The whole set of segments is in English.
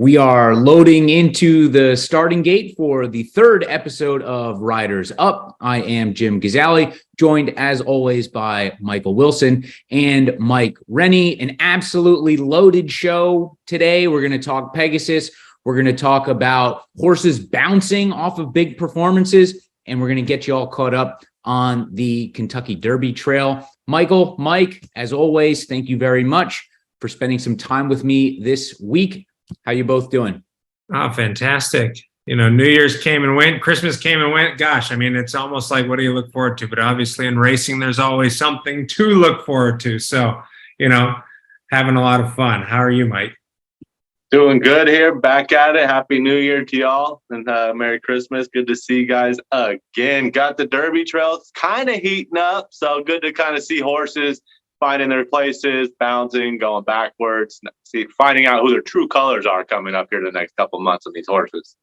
We are loading into the starting gate for the third episode of Riders Up. I am Jim Gazzali, joined as always by Michael Wilson and Mike Rennie. An absolutely loaded show today. We're going to talk Pegasus. We're going to talk about horses bouncing off of big performances, and we're going to get you all caught up on the Kentucky Derby Trail. Michael, Mike, as always, thank you very much for spending some time with me this week. How you both doing? Oh, fantastic. You know, New Year's came and went, Christmas came and went. Gosh, I mean, it's almost like, what do you look forward to? But obviously in racing, there's always something to look forward to. So, you know, having a lot of fun. How are you, Mike? Doing good here. Back at it. Happy New Year to y'all and Merry Christmas. Good to see you guys again. Got the Derby trails kind of heating up. So good to kind of see horses finding their places, bouncing, going backwards, finding out who their true colors are coming up here the next couple of months of these horses.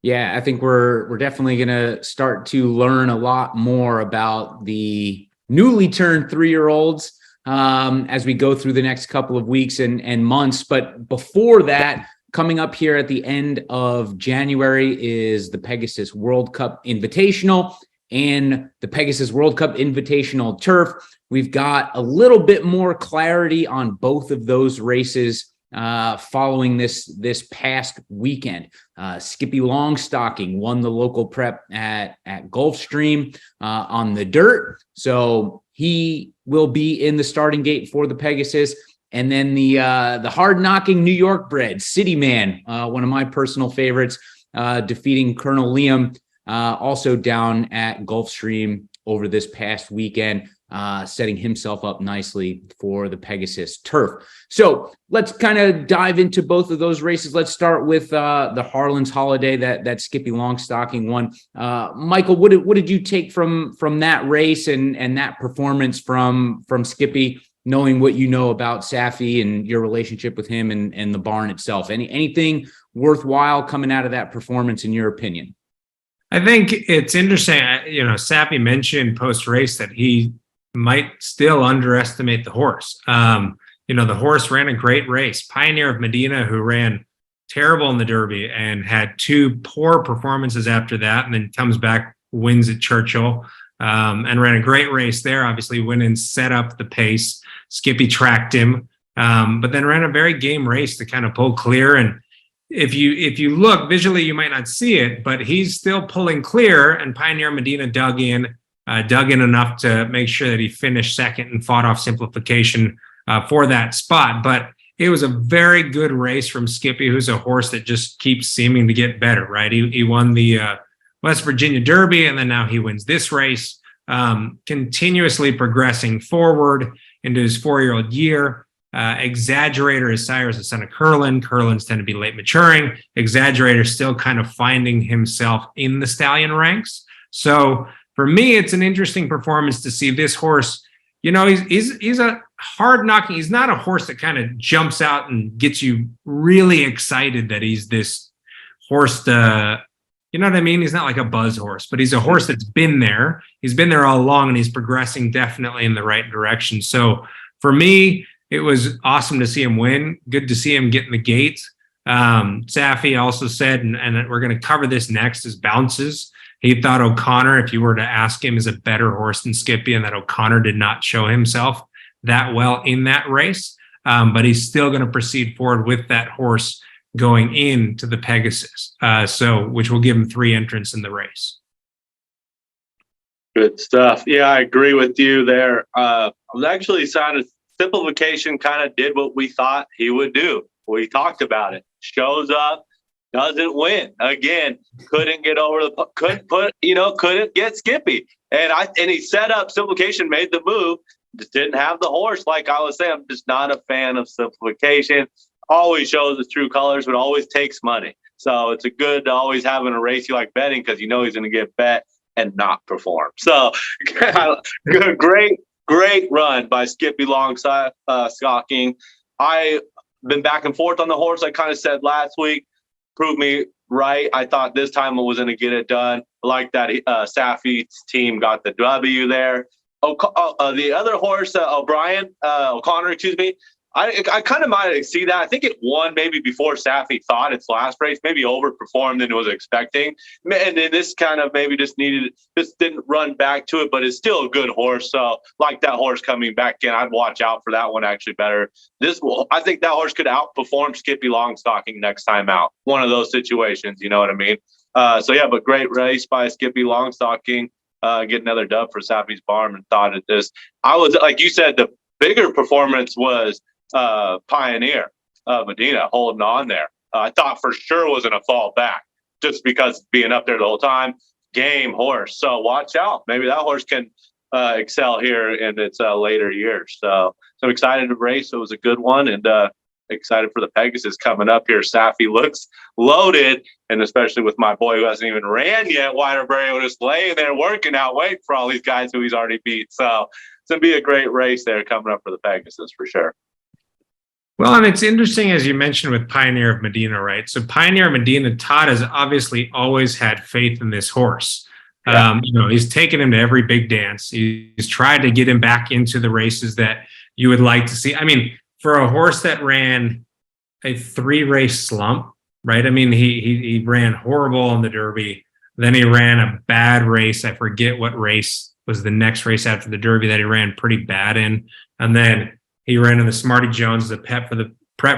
Yeah, I think we're definitely going to start to learn a lot more about the newly turned 3-year-olds as we go through the next couple of weeks and months. But before that, coming up here at the end of January is the Pegasus World Cup Invitational and the Pegasus World Cup Invitational Turf. We've got a little bit more clarity on both of those races following this past weekend. Skippylongstocking won the local prep at Gulfstream on the dirt, so he will be in the starting gate for the Pegasus. And then the hard-knocking New York bred City Man, one of my personal favorites, defeating Colonel Liam, also down at Gulfstream over this past weekend. Setting himself up nicely for the Pegasus Turf. So let's kind of dive into both of those races. Let's start with the Harlan's Holiday that Skippylongstocking won. Michael, what did you take from that race and that performance from Skippy, knowing what you know about Safi and your relationship with him and the barn itself? Anything worthwhile coming out of that performance in your opinion? I think it's interesting. You know, Safi mentioned post-race that he might still underestimate the horse. You know, the horse ran a great race. Pioneer of Medina, who ran terrible in the Derby and had 2 poor performances after that, and then comes back, wins at Churchill, and ran a great race there. Obviously went and set up the pace. Skippy tracked him, but then ran a very game race to kind of pull clear. And if you look visually, you might not see it, but he's still pulling clear, and Pioneer Medina dug in enough to make sure that he finished second and fought off Simplification for that spot. But it was a very good race from Skippy, who's a horse that just keeps seeming to get better, right? He won the West Virginia Derby, and then now he wins this race, continuously progressing forward into his 4-year-old year. Exaggerator, his sire is the son of Curlin. Curlins tend to be late maturing. Exaggerator still kind of finding himself in the stallion ranks. So for me, it's an interesting performance to see this horse. You know, he's a hard knocking. He's not a horse that kind of jumps out and gets you really excited that he's this horse to, you know what I mean? He's not like a buzz horse, but he's a horse that's been there. He's been there all along, and he's progressing definitely in the right direction. So for me, it was awesome to see him win. Good to see him get in the gate. Safi also said, and we're going to cover this next, is bounces. He thought O'Connor, if you were to ask him, is a better horse than Skippy, and that O'Connor did not show himself that well in that race. But he's still going to proceed forward with that horse going into the Pegasus, which will give him 3 entrants in the race. Good stuff. Yeah, I agree with you there. I was actually sounded Simplification kind of did what we thought he would do. We talked about it. Shows up, doesn't win. Again, couldn't get over couldn't get Skippy. And he set up Simplification, made the move, just didn't have the horse. Like I was saying, I'm just not a fan of Simplification. Always shows his true colors, but always takes money. So it's a good to always have in a race you like betting, because you know he's going to get bet and not perform. So great run by Skippylongstocking. I've been back and forth on the horse. I kind of said last week, proved me right. I thought this time I was going to get it done. I like that Safi's team got the W there. The other horse, O'Connor, I kind of might see that. I think it won maybe before Safi thought its last race, maybe overperformed than it was expecting. And then this kind of maybe just didn't run back to it, but it's still a good horse. So like that horse coming back in, I'd watch out for that one actually better. I think that horse could outperform Skippylongstocking next time out. One of those situations, you know what I mean? But great race by Skippylongstocking. Get another dub for Safi's Barn and thought at this. I was, like you said, the bigger performance was Pioneer Medina holding on there. I thought for sure was going to fall back just because being up there the whole time. Game horse. So watch out. Maybe that horse can excel here in its later years. So I'm excited to race. It was a good one, and excited for the Pegasus coming up here. Safi looks loaded, and especially with my boy who hasn't even ran yet, Widerberry, just laying there working out, waiting for all these guys who he's already beat. So it's going to be a great race there coming up for the Pegasus for sure. Well, and it's interesting, as you mentioned, with Pioneer of Medina, right? So Pioneer of Medina, Todd has obviously always had faith in this horse. Yeah. He's taken him to every big dance. He's tried to get him back into the races that you would like to see. I mean, for a horse that ran a 3-race slump, right? I mean, he ran horrible in the Derby. Then he ran a bad race. I forget what race was the next race after the Derby that he ran pretty bad in. And then he ran in the Smarty Jones, the prep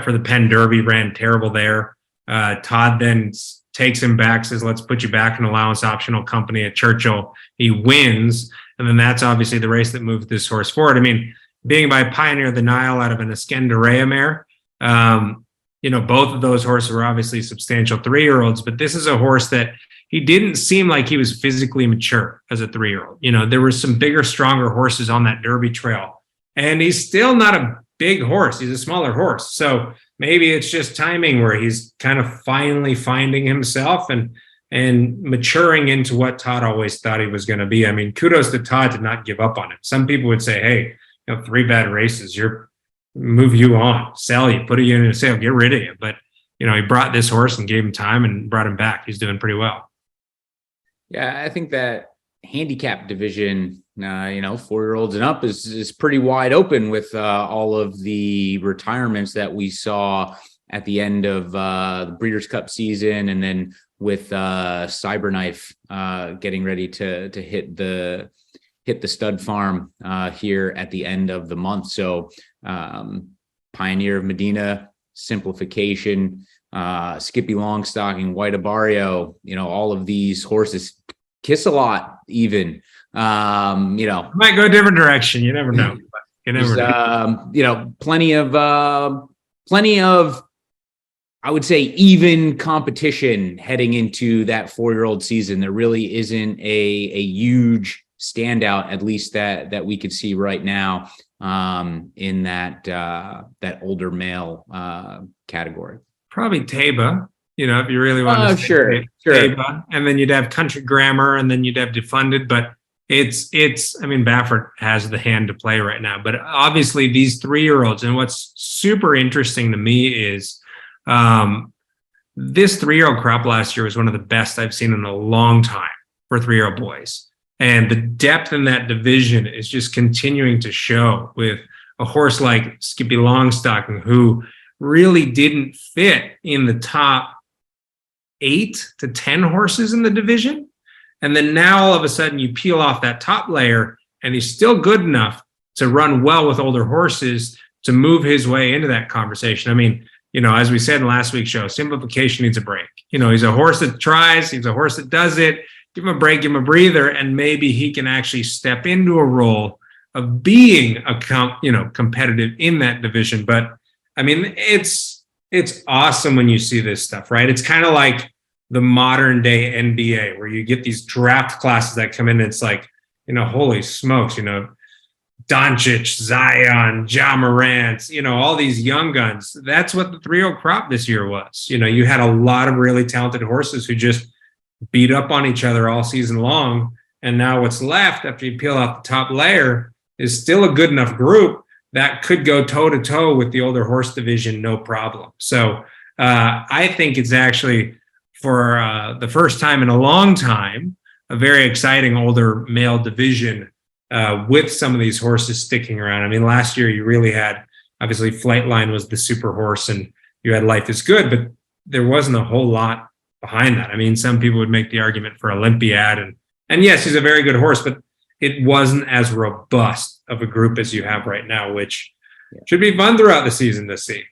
for the Penn Derby, ran terrible there. Todd then takes him back, says, let's put you back in allowance optional company at Churchill. He wins. And then that's obviously the race that moved this horse forward. I mean, being by Pioneer of the Nile out of an Escandarea mare, both of those horses were obviously substantial 3-year-olds, but this is a horse that he didn't seem like he was physically mature as a 3-year-old. There were some bigger, stronger horses on that Derby trail. And he's still not a big horse. He's a smaller horse. So maybe it's just timing where he's kind of finally finding himself and maturing into what Todd always thought he was going to be. I mean, kudos to Todd to not give up on it. Some people would say, hey, 3 bad races, move you on, sell you, put you in a sale, get rid of you. But, he brought this horse and gave him time and brought him back. He's doing pretty well. Yeah, I think that handicap division, 4-year-olds and up is pretty wide open with all of the retirements that we saw at the end of the Breeders' Cup season, and then with Cyberknife getting ready to hit the stud farm here at the end of the month. So Pioneer of Medina, Simplification, Skippylongstocking, White Abario, all of these horses, Kiss a Lot even. Might go a different direction. You never know. Plenty of, I would say, even competition heading into that 4-year-old season. There really isn't a huge standout, at least that we could see right now in that older male category. Probably Taba. If you really want to sure. Taba. And then you'd have Country Grammar, and then you'd have Defunded, but it's Baffert has the hand to play right now, but obviously these 3-year-olds, and what's super interesting to me is this 3-year-old crop last year was one of the best I've seen in a long time for 3-year-old boys. And the depth in that division is just continuing to show with a horse like Skippylongstocking, who really didn't fit in the top 8 to 10 horses in the division. And then now all of a sudden you peel off that top layer and he's still good enough to run well with older horses to move his way into that conversation. I mean, as we said in last week's show, Simplification needs a break. He's a horse that tries, he's a horse that does it. Give him a break, give him a breather, and maybe he can actually step into a role of being competitive in that division. But I mean, it's awesome when you see this stuff, right? It's kind of like the modern day NBA where you get these draft classes that come in. And it's like, holy smokes, Doncic, Zion, Ja Morant, all these young guns. That's what the 3-year-old crop this year was. You had a lot of really talented horses who just beat up on each other all season long. And now what's left after you peel off the top layer is still a good enough group that could go toe to toe with the older horse division, no problem. So I think it's actually, for the first time in a long time, a very exciting older male division with some of these horses sticking around. I mean, last year you really had Obviously, Flightline was the super horse, and you had Life is Good, but there wasn't a whole lot behind that. I mean, some people would make the argument for Olympiad, and yes, he's a very good horse, but it wasn't as robust of a group as you have right now, which should be fun throughout the season to see.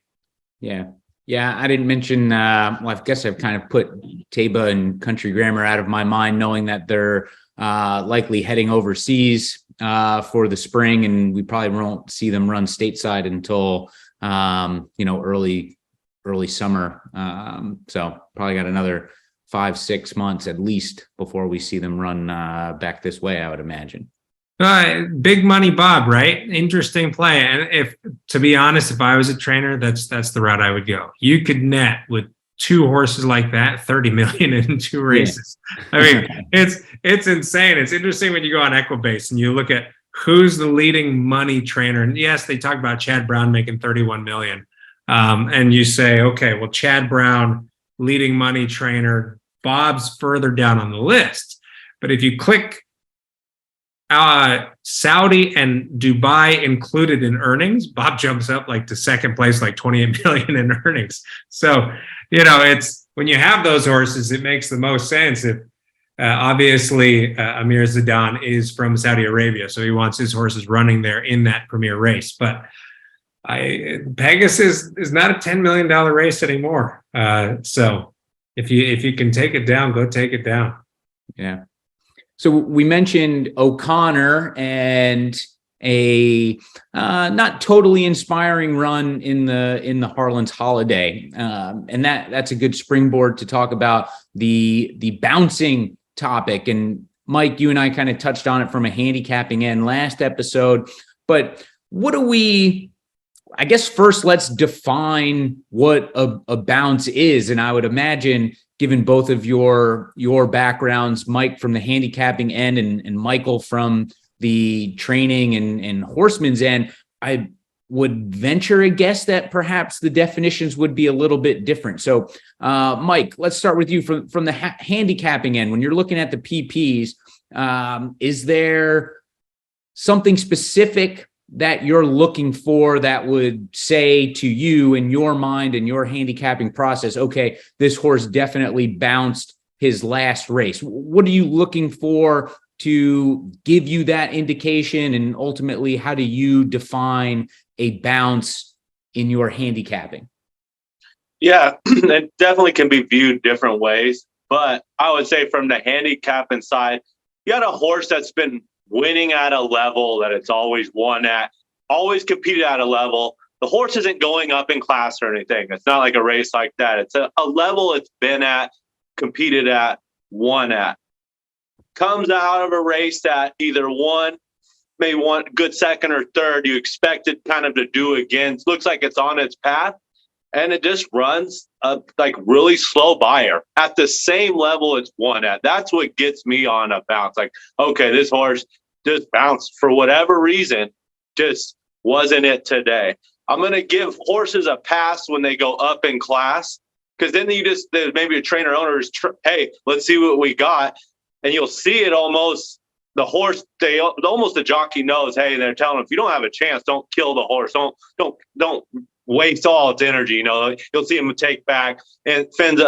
Yeah, I didn't mention, well, I guess I've kind of put Taba and Country Grammar out of my mind, knowing that they're likely heading overseas for the spring, and we probably won't see them run stateside until, early summer. So probably got another 5-6 months at least before we see them run back this way, I would imagine. Big money Bob, right? Interesting play. And to be honest, if I was a trainer, that's the route I would go. You could net with 2 horses like that, 30 million in 2 races. Yeah. I mean, it's insane. It's interesting when you go on Equibase and you look at who's the leading money trainer. And yes, they talk about Chad Brown making 31 million. And you say, okay, well, Chad Brown, leading money trainer, Bob's further down on the list. But if you click Saudi and Dubai included in earnings, Bob jumps up like to second place, like 28 million in earnings. So, it's when you have those horses, it makes the most sense. If obviously Amir Zidane is from Saudi Arabia, so he wants his horses running there in that premier race. But Pegasus is not a $10 million race anymore. So if you can take it down, go take it down. Yeah. So we mentioned O'Connor and a not totally inspiring run in the Harlan's Holiday, and that's a good springboard to talk about the bouncing topic. And Mike, you and I kind of touched on it from a handicapping end last episode, but what do we? I guess first let's define what a bounce is, and I would imagine, given both of your backgrounds, Mike from the handicapping end and Michael from the training and horseman's end, I would venture a guess that perhaps the definitions would be a little bit different. So, Mike, let's start with you from the handicapping end. When you're looking at the PPs, is there something specific that you're looking for that would say to you in your mind and your handicapping process, okay, this horse definitely bounced his last race? What are you looking for to give you that indication? And ultimately, how do you define a bounce in your handicapping? Yeah, it definitely can be viewed different ways. But I would say from the handicapping side, you got a horse that's been winning at a level that it's always won at, always competed at a level. The horse isn't going up in class or anything. It's not like a race like that. It's a level it's been at, competed at, won at. Comes out of a race that either won, maybe won good second or third, you expect it kind of to do again. It looks like it's on its path, and it just runs like really slow buyer at the same level it's won at. That's what gets me on a bounce. Like, okay, this horse just bounced for whatever reason, just wasn't it today. I'm going to give horses a pass when they go up in class, because then maybe a trainer owner is, hey, let's see what we got. And you'll see it almost, the horse, almost the jockey knows, hey, they're telling him, if you don't have a chance, don't kill the horse. Don't waste all its energy. You'll see him take back and ends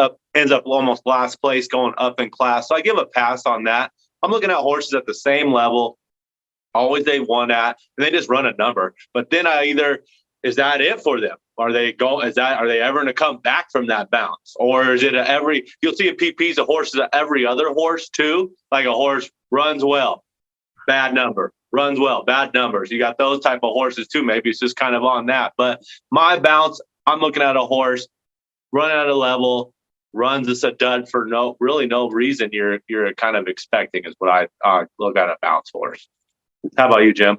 up almost last place going up in class. So I give a pass on that. I'm looking at horses at the same level, always they won at, and they just run a number. But then is that it for them? Are they ever going to come back from that bounce? Or is it you'll see in PPs of horses, every other horse too, like a horse runs well, bad number, runs well, bad numbers. You got those type of horses too. Maybe it's just kind of on that. But my bounce, I'm looking at a horse run at a level, runs as a dud for no reason you're kind of expecting is what I look at a bounce horse. How about you, Jim?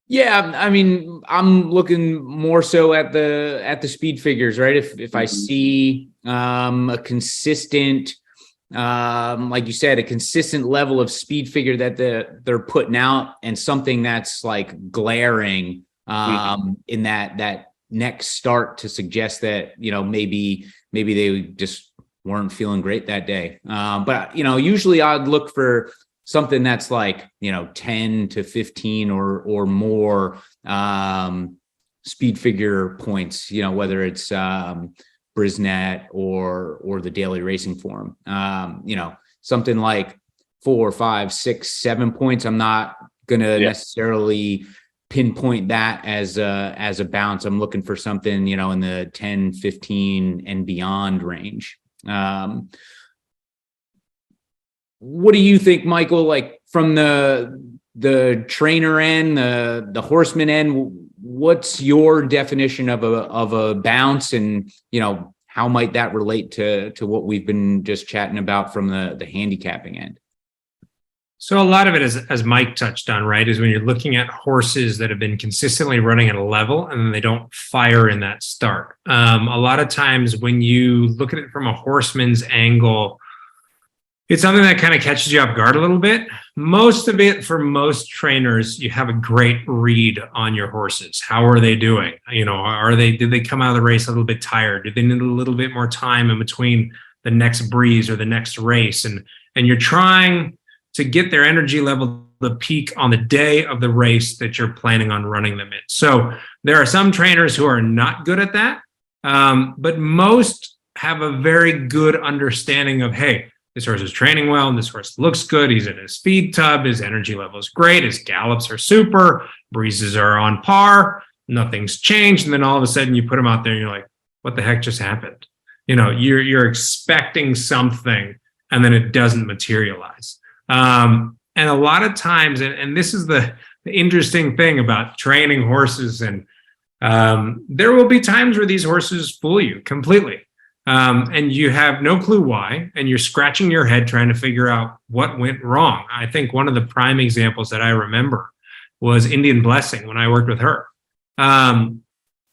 Yeah, I mean, I'm looking more so at the speed figures, right? If I see a consistent, like you said, a consistent level of speed figure that they're putting out, and something that's like glaring in that next start to suggest that maybe they just weren't feeling great that day. But usually I'd look for something that's like, 10 to 15 or more speed figure points, whether it's Brisnet or the Daily Racing Form, something like 4, 5, 6, 7 points. I'm not going to necessarily pinpoint that as a bounce. I'm looking for something, in the 10, 15 and beyond range. What do you think, Michael, like from the trainer end, the horseman end, what's your definition of a bounce, and, how might that relate to what we've been just chatting about from the handicapping end? So a lot of it is, as Mike touched on, right, is when you're looking at horses that have been consistently running at a level and then they don't fire in that start. A lot of times when you look at it from a horseman's angle, it's something that kind of catches you off guard a little bit. Most of it, for most trainers, you have a great read on your horses. How are they doing? Did they come out of the race a little bit tired? Do they need a little bit more time in between the next breeze or the next race? And you're trying to get their energy level to peak on the day of the race that you're planning on running them in. So there are some trainers who are not good at that, but most have a very good understanding of, hey, this horse is training well, and this horse looks good. He's in his feed tub. His energy level is great. His gallops are super. Breezes are on par. Nothing's changed. And then all of a sudden you put him out there and you're like, what the heck just happened? You're expecting something and then it doesn't materialize. And a lot of times, and this is the interesting thing about training horses, and there will be times where these horses fool you completely. And you have no clue why, and you're scratching your head trying to figure out what went wrong. I think one of the prime examples that I remember was Indian Blessing when I worked with her.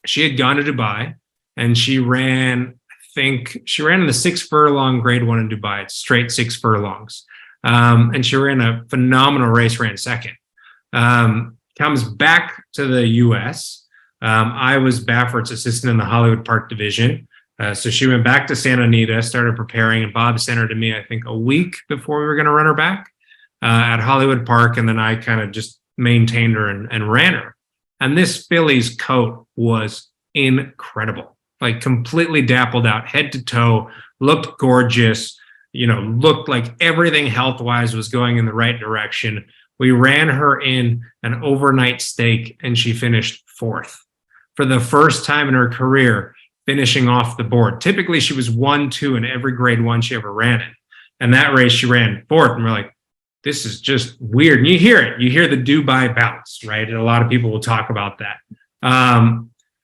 She had gone to Dubai and she ran in the 6 furlong grade 1 in Dubai. It's straight 6 furlongs. And she ran a phenomenal race, ran second. Comes back to the US. I was Baffert's assistant in the Hollywood Park division. So she went back to Santa Anita, started preparing, and Bob sent her to me, I think, a week before we were going to run her back at Hollywood Park. And then I kind of just maintained her and ran her. And this filly's coat was incredible, like completely dappled out, head to toe, looked gorgeous, looked like everything health-wise was going in the right direction. We ran her in an overnight stake and she finished 4th for the first time in her career, finishing off the board. Typically, she was 1, 2 in every grade 1 she ever ran in. And that race, she ran 4th. And we're like, this is just weird. And you hear it. You hear the Dubai bounce, right? And a lot of people will talk about that.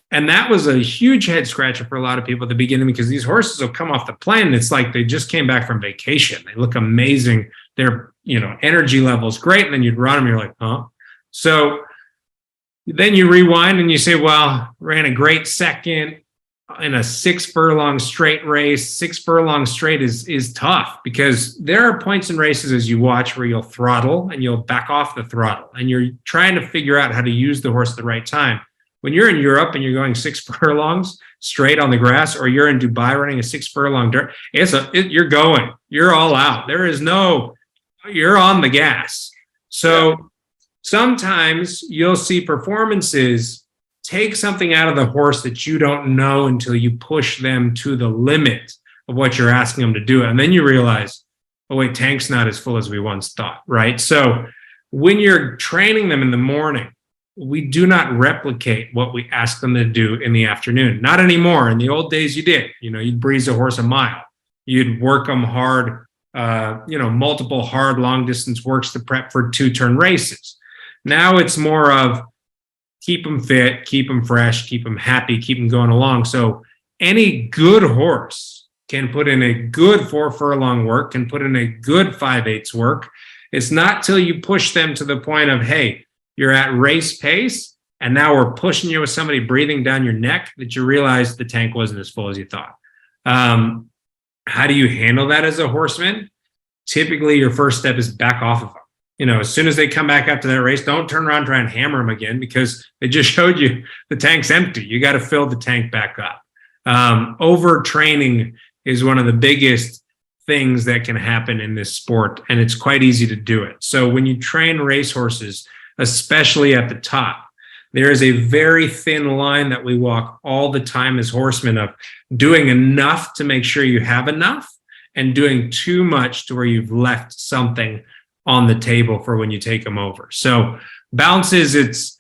And that was a huge head scratcher for a lot of people at the beginning, because these horses will come off the plane and it's like they just came back from vacation. They look amazing. Their, energy level is great. And then you'd run them, you're like, huh? So then you rewind and you say, well, ran a great second in a 6 furlong straight race. 6 furlong straight is tough, because there are points in races as you watch where you'll throttle and you'll back off the throttle and you're trying to figure out how to use the horse at the right time. When you're in Europe and you're going 6 furlongs straight on the grass, or you're in Dubai running a 6 furlong dirt, you're all out. You're on the gas. So sometimes you'll see performances take something out of the horse that you don't know until you push them to the limit of what you're asking them to do. And then you realize, oh wait, tank's not as full as we once thought, right? So when you're training them in the morning, we do not replicate what we ask them to do in the afternoon. Not anymore. In the old days, you did. You'd breeze a horse a mile. You'd work them hard, multiple hard long distance works to prep for 2-turn races. Now it's more of keep them fit, keep them fresh, keep them happy, keep them going along. So any good horse can put in a good 4 furlong work, can put in a good 5/8 work. It's not till you push them to the point of, hey, you're at race pace, and now we're pushing you with somebody breathing down your neck, that you realize the tank wasn't as full as you thought. How do you handle that as a horseman? Typically, your first step is back off of them. As soon as they come back after that race, don't turn around and try and hammer them again, because they just showed you the tank's empty. You got to fill the tank back up. Overtraining is one of the biggest things that can happen in this sport, and it's quite easy to do it. So when you train racehorses, especially at the top, there is a very thin line that we walk all the time as horsemen of doing enough to make sure you have enough and doing too much to where you've left something on the table for when you take them over. So bounces,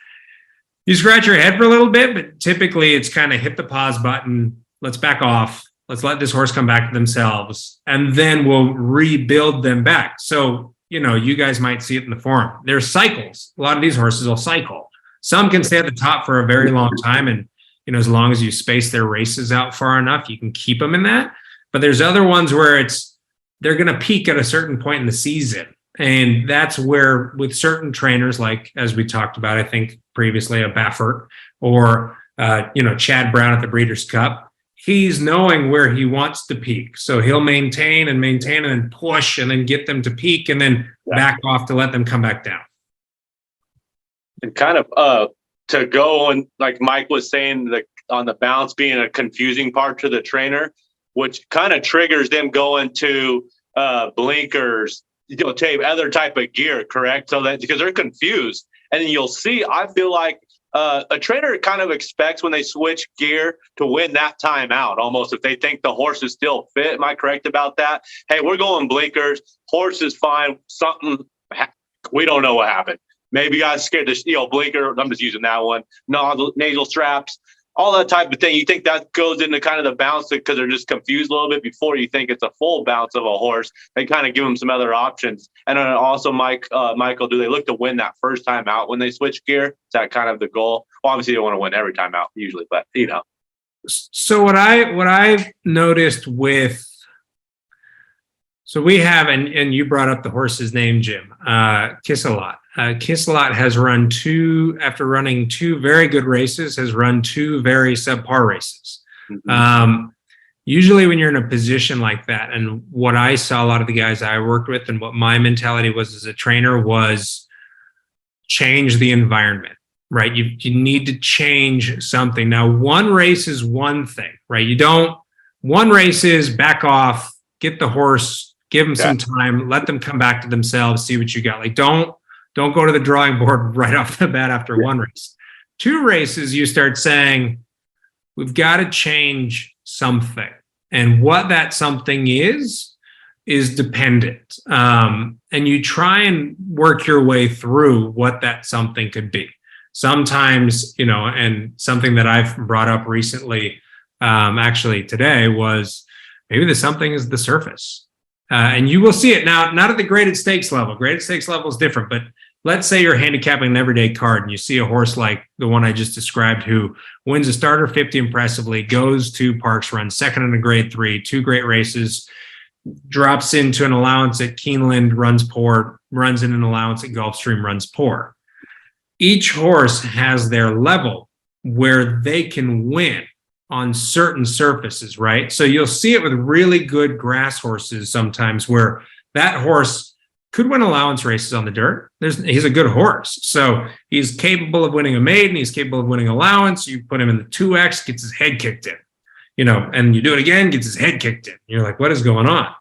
you scratch your head for a little bit, but typically it's kind of hit the pause button. Let's back off. Let's let this horse come back to themselves, and then we'll rebuild them back. So, you guys might see it in the forum. There's cycles. A lot of these horses will cycle. Some can stay at the top for a very long time. And, as long as you space their races out far enough, you can keep them in that. But there's other ones where they're going to peak at a certain point in the season. And that's where, with certain trainers, like, as we talked about, I think previously, a Baffert or, Chad Brown at the Breeders' Cup, he's knowing where he wants to peak. So he'll maintain and then push and then get them to peak and then back off to let them come back down. And kind of to go and, like Mike was saying, on the bounce being a confusing part to the trainer, which kind of triggers them going to blinkers, tape, other type of gear, correct? So that, because they're confused. And then you'll see, I feel like a trainer kind of expects when they switch gear to win that time out, almost, if they think the horse is still fit. Am I correct about that? Hey, we're going blinkers. Horse is fine. We don't know what happened. Maybe I scared the blinker. I'm just using that one. Nasal straps, all that type of thing. You think that goes into kind of the bounce because they're just confused a little bit before you think it's a full bounce of a horse. They kind of give them some other options. And then also, Michael, do they look to win that first time out when they switch gear? Is that kind of the goal? Well, obviously, they want to win every time out usually, but So what I've noticed with, so we have, and you brought up the horse's name, Jim, Kiss-A-Lot. Kiss-A-Lot has run after running two very good races, has run two very subpar races. Mm-hmm. Usually when you're in a position like that, and what I saw a lot of the guys I worked with and what my mentality was as a trainer was change the environment, right? You need to change something. Now, one race is one thing, right? One race is back off, get the horse, give them some time, let them come back to themselves, see what you got. Like, don't go to the drawing board right off the bat after one race. Two races, you start saying, we've got to change something. And what that something is dependent. And you try and work your way through what that something could be. Sometimes, and something that I've brought up recently, actually today, was maybe the something is the surface. And you will see it now, not at the graded stakes level. Graded stakes level is different, but let's say you're handicapping an everyday card and you see a horse like the one I just described who wins a starter 50 impressively, goes to Parks, runs second in a grade 3, 2 great races, drops into an allowance at Keeneland, runs poor, runs in an allowance at Gulfstream, runs poor. Each horse has their level where they can win on certain surfaces, right? So you'll see it with really good grass horses sometimes where that horse could win allowance races on the dirt. He's a good horse. So he's capable of winning a maiden. He's capable of winning allowance. You put him in the 2X, gets his head kicked in, and you do it again, gets his head kicked in. You're like, what is going on?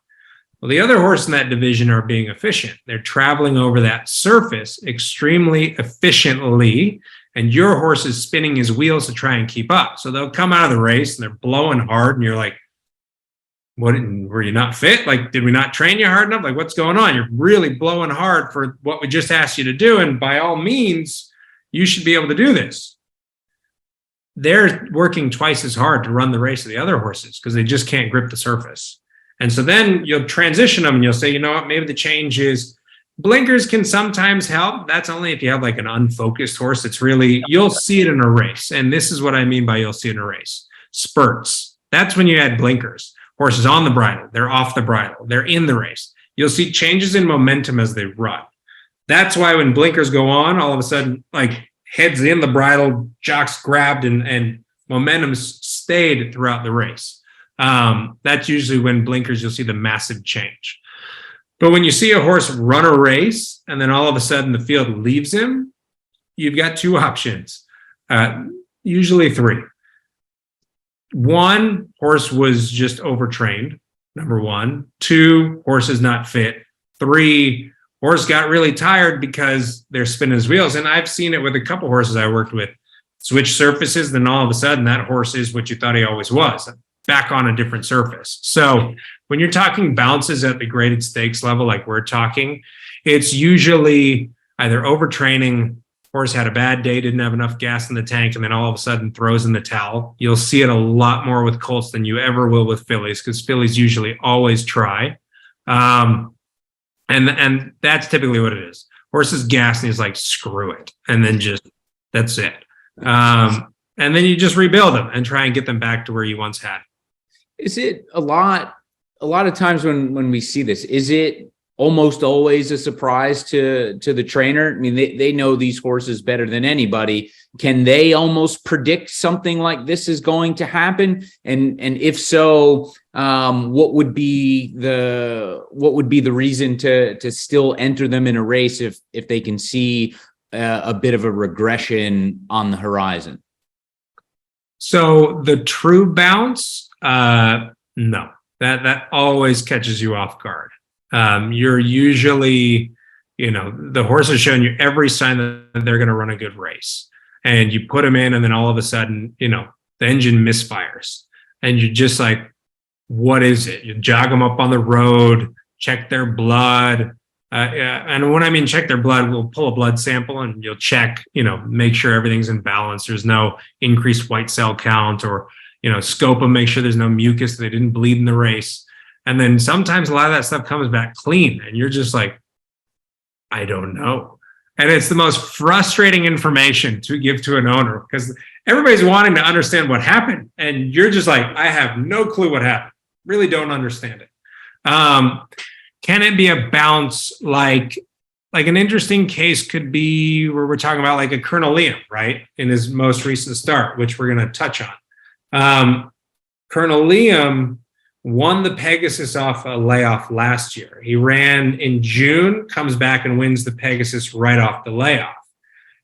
Well, the other horse in that division are being efficient. They're traveling over that surface extremely efficiently, and your horse is spinning his wheels to try and keep up. So they'll come out of the race and they're blowing hard, and you're like, what, were you not fit? Like, did we not train you hard enough? Like, what's going on? You're really blowing hard for what we just asked you to do. And by all means, you should be able to do this. They're working twice as hard to run the race of the other horses because they just can't grip the surface. And so then you'll transition them and you'll say, you know what, maybe the change is blinkers can sometimes help. That's only if you have like an unfocused horse. It's really, you'll see it in a race. And this is what I mean by you'll see it in a race. Spurts. That's when you add blinkers. Horses on the bridle, they're off the bridle, they're in the race. You'll see changes in momentum as they run. That's why when blinkers go on, all of a sudden, like heads in the bridle, jocks grabbed, and momentum stayed throughout the race. That's usually when blinkers, you'll see the massive change. But when you see a horse run a race and then all of a sudden the field leaves him, you've got two options, usually three. One, horse was just overtrained, number one. 2, horse is not fit. 3, horse got really tired because they're spinning his wheels. And I've seen it with a couple horses I worked with. Switch surfaces, then all of a sudden that horse is what you thought he always was, back on a different surface. So when you're talking bounces at the graded stakes level, like we're talking, it's usually either overtraining, horse had a bad day, didn't have enough gas in the tank, and then all of a sudden throws in the towel. You'll see it a lot more with colts than you ever will with fillies, because fillies usually always try. And that's typically what it is. Horse is gassed and he's like, screw it. And then just, that's it. And then you just rebuild them and try and get them back to where you once had. Is it a lot of times when we see this, is it almost always a surprise to the trainer? I mean, they know these horses better than anybody. Can they almost predict something like this is going to happen? And if so, what would be the reason to still enter them in a race if they can see a bit of a regression on the horizon? So the true bounce, no, that always catches you off guard. You're usually, the horse has shown you every sign that they're going to run a good race, and you put them in, and then all of a sudden, the engine misfires, and you're just like, what is it? You jog them up on the road, check their blood. And when I mean check their blood, we'll pull a blood sample and you'll check, make sure everything's in balance. There's no increased white cell count, or, scope them, make sure there's no mucus, they didn't bleed in the race. And then sometimes a lot of that stuff comes back clean, and you're just like, I don't know. And it's the most frustrating information to give to an owner, because everybody's wanting to understand what happened. And you're just like, I have no clue what happened. Really don't understand it. Can it be a bounce? Like an interesting case could be where we're talking about like a Colonel Liam, right? In his most recent start, which we're going to touch on. Colonel Liam won the Pegasus off a layoff last year. He ran in June, comes back and wins the Pegasus right off the layoff.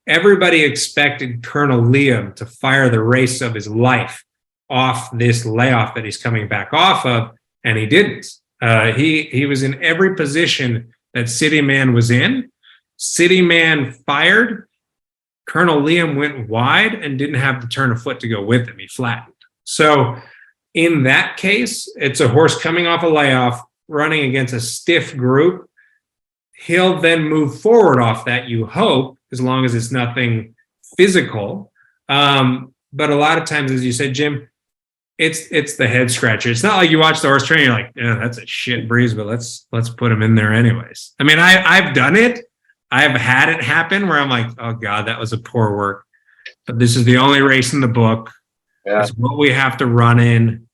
Everybody expected Colonel Liam to fire the race of his life off this layoff that he's coming back off of, and he didn't. He was in every position that City Man was in. City Man fired. Colonel Liam went wide and didn't have the turn of foot to go with him. He flattened. So in that case, it's a horse coming off a layoff, running against a stiff group. He'll then move forward off that, you hope, as long as it's nothing physical. But a lot of times, as you said, Jim, it's the head scratcher. It's not like you watch the horse train, you're like, yeah, that's a shit breeze, but let's put him in there anyways. I mean, I've done it. I've had it happen where I'm like, oh God, that was a poor work. But this is the only race in the book. Yeah. It's what we have to run in.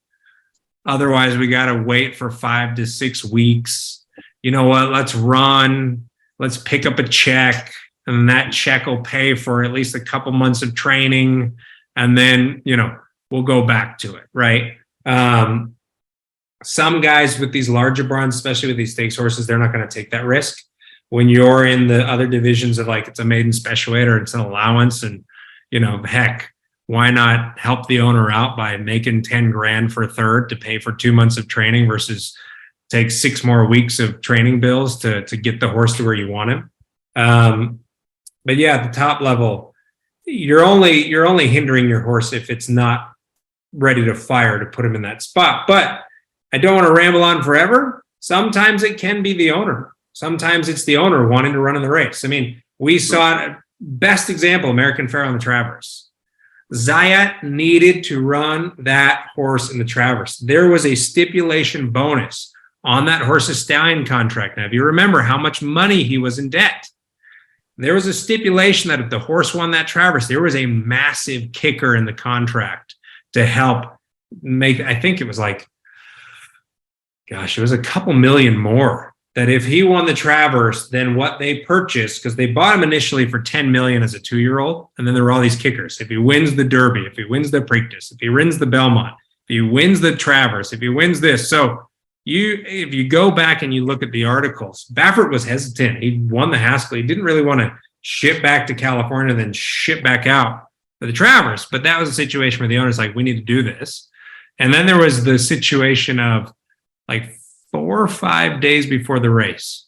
Otherwise, we got to wait for 5 to 6 weeks. You know what? Let's run. Let's pick up a check. And that check will pay for at least a couple months of training. And then, we'll go back to it, right? Some guys with these larger bronze, especially with these stakes horses, they're not going to take that risk. When you're in the other divisions of like it's a maiden special weight or it's an allowance, and heck, why not help the owner out by making 10 grand for a third to pay for 2 months of training versus take 6 more weeks of training bills to get the horse to where you want him. But yeah, at the top level, you're only hindering your horse if it's not ready to fire to put him in that spot. But I don't want to ramble on forever. Sometimes it can be the owner. Sometimes it's the owner wanting to run in the race. I mean, we saw it, best example, American Pharoah on the Traverse. Zayat needed to run that horse in the Traverse. There was a stipulation bonus on that horse's stallion contract. Now, if you remember how much money he was in debt, there was a stipulation that if the horse won that Traverse, there was a massive kicker in the contract to help make, I think it was like, gosh, it was a couple million more. That if he won the Traverse, then what they purchased, because they bought him initially for 10 million as a 2-year-old, and then there were all these kickers. If he wins the Derby, if he wins the Preakness, if he wins the Belmont, if he wins the Traverse, if he wins this. So if you go back and you look at the articles, Baffert was hesitant. He won the Haskell. He didn't really want to ship back to California and then ship back out for the Traverse. But that was a situation where the owner's like, we need to do this. And then there was the situation of like 4 or 5 days before the race,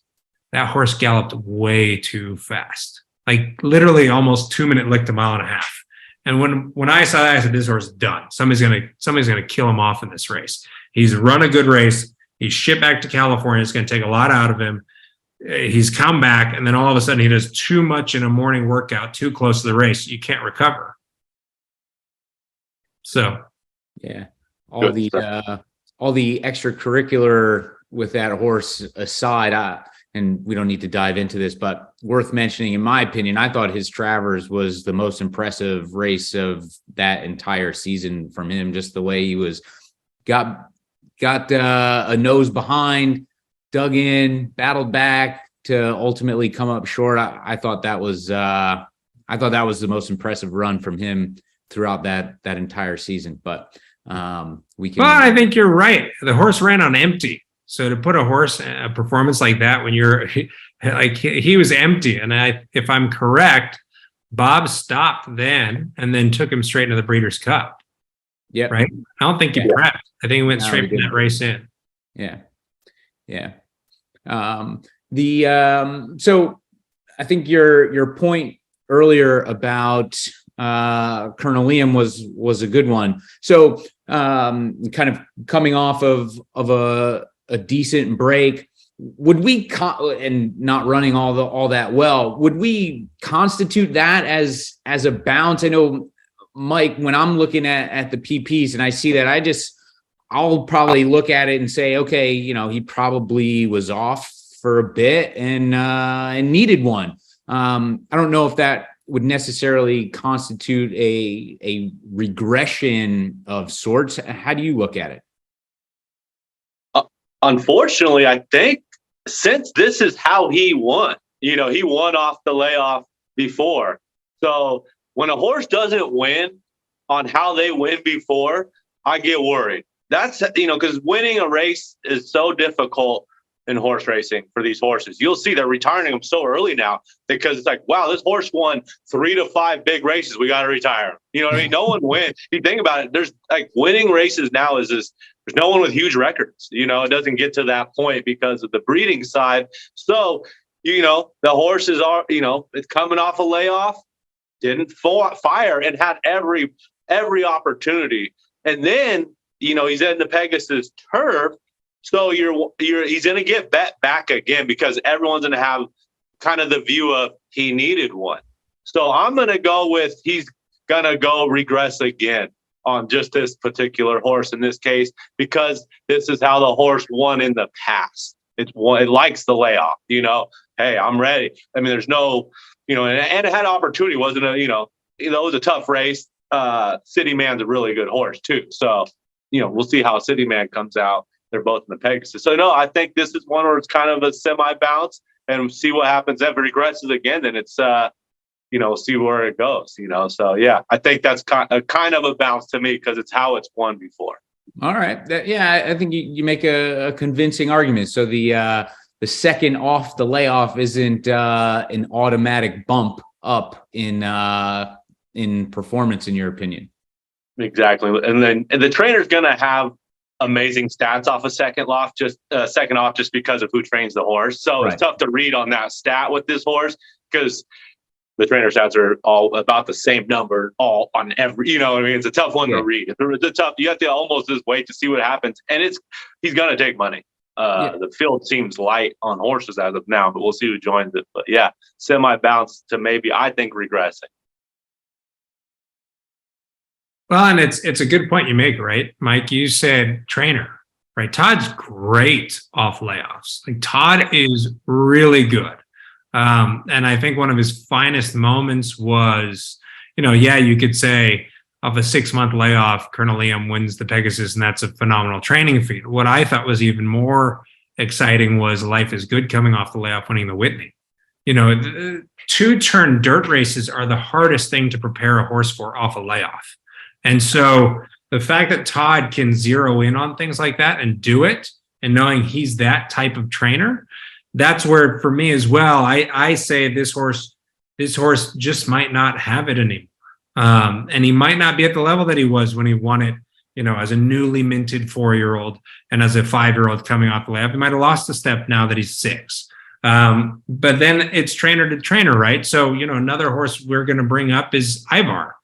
that horse galloped way too fast. Like literally almost 2-minute licked a mile and a half. And when I saw that, I said, this horse is done. Somebody's gonna kill him off in this race. He's run a good race. He's shipped back to California. It's gonna take a lot out of him. He's come back, and then all of a sudden he does too much in a morning workout, too close to the race. You can't recover. So yeah, all the extracurricular with that horse aside, and we don't need to dive into this, but worth mentioning, in my opinion, I thought his Travers was the most impressive race of that entire season from him. Just the way he was got a nose behind, dug in, battled back to ultimately come up short. I thought that was the most impressive run from him throughout that entire season. But we can. Well, I think you're right. The horse ran on empty. So to put a performance like that when you're like he was empty, and if I'm correct, Bob stopped then and then took him straight into the Breeders' Cup. Yeah, right. I don't think he prepped. I think he went straight from that race in. Yeah. So I think your point earlier about Colonel Liam was a good one. So kind of coming off of a decent break, would we and not running all that well, would we constitute that as a bounce? I know, Mike, when I'm looking at the PPs and I see that, I'll probably look at it and say, okay, he probably was off for a bit and needed one. I don't know if that would necessarily constitute a regression of sorts. How do you look at it? Unfortunately, I think since this is how he won, he won off the layoff before. So when a horse doesn't win on how they win before, I get worried. That's, because winning a race is so difficult in horse racing for these horses. You'll see they're retiring them so early now because it's like, wow, this horse won 3 to 5 big races. We got to retire him. You know what I mean? No one wins. You think about it, there's like winning races now is this. There's no one with huge records. It doesn't get to that point because of the breeding side. So, the horses are, it's coming off a layoff, didn't fire and had every opportunity. And then, he's in the Pegasus Turf. So he's going to get back again because everyone's going to have kind of the view of he needed one. So I'm going to go with he's going to go regress again on just this particular horse in this case, because this is how the horse won in the past. It likes the layoff, hey, I'm ready. I mean, there's no, and it had opportunity. Wasn't it was a tough race. City Man's a really good horse too. So, we'll see how City Man comes out. They're both in the Pegasus. So no, I think this is one where it's kind of a semi bounce and see what happens. If it regresses again, then it's, see where it goes, So, yeah, I think that's kind of a bounce to me because it's how it's won before. All right. I think you make a convincing argument. So the second off the layoff isn't an automatic bump up in performance, in your opinion. Exactly. And the trainer's going to have amazing stats off a second off just because of who trains the horse. So It's tough to read on that stat with this horse because the trainer stats are all about the same number, all on every, it's a tough one to read. It's tough. You have to almost just wait to see what happens. And he's going to take money. The field seems light on horses as of now, but we'll see who joins it. But yeah, semi bounce to maybe, I think, regressing. Well, and it's a good point you make, right? Mike, you said trainer, right? Todd's great off layoffs. Like Todd is really good. And I think one of his finest moments was, you could say of a 6-month layoff, Colonel Liam wins the Pegasus, and that's a phenomenal training feat. What I thought was even more exciting was Life is Good coming off the layoff, winning the Whitney. 2-turn dirt races are the hardest thing to prepare a horse for off a layoff. And so the fact that Todd can zero in on things like that and do it, and knowing he's that type of trainer, that's where, for me as well, I say this horse just might not have it anymore. And he might not be at the level that he was when he won it as a newly minted 4-year-old and as a 5-year-old coming off the layup. He might have lost a step now that he's 6. But then it's trainer to trainer, right? So, another horse we're going to bring up is Ivar.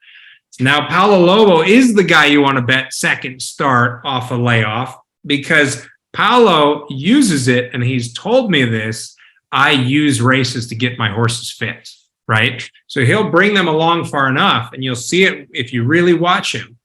Now, Paulo Lobo is the guy you want to bet second start off a layoff, because Paulo uses it, and he's told me this. I use races to get my horses fit, right? So he'll bring them along far enough, and you'll see it if you really watch him.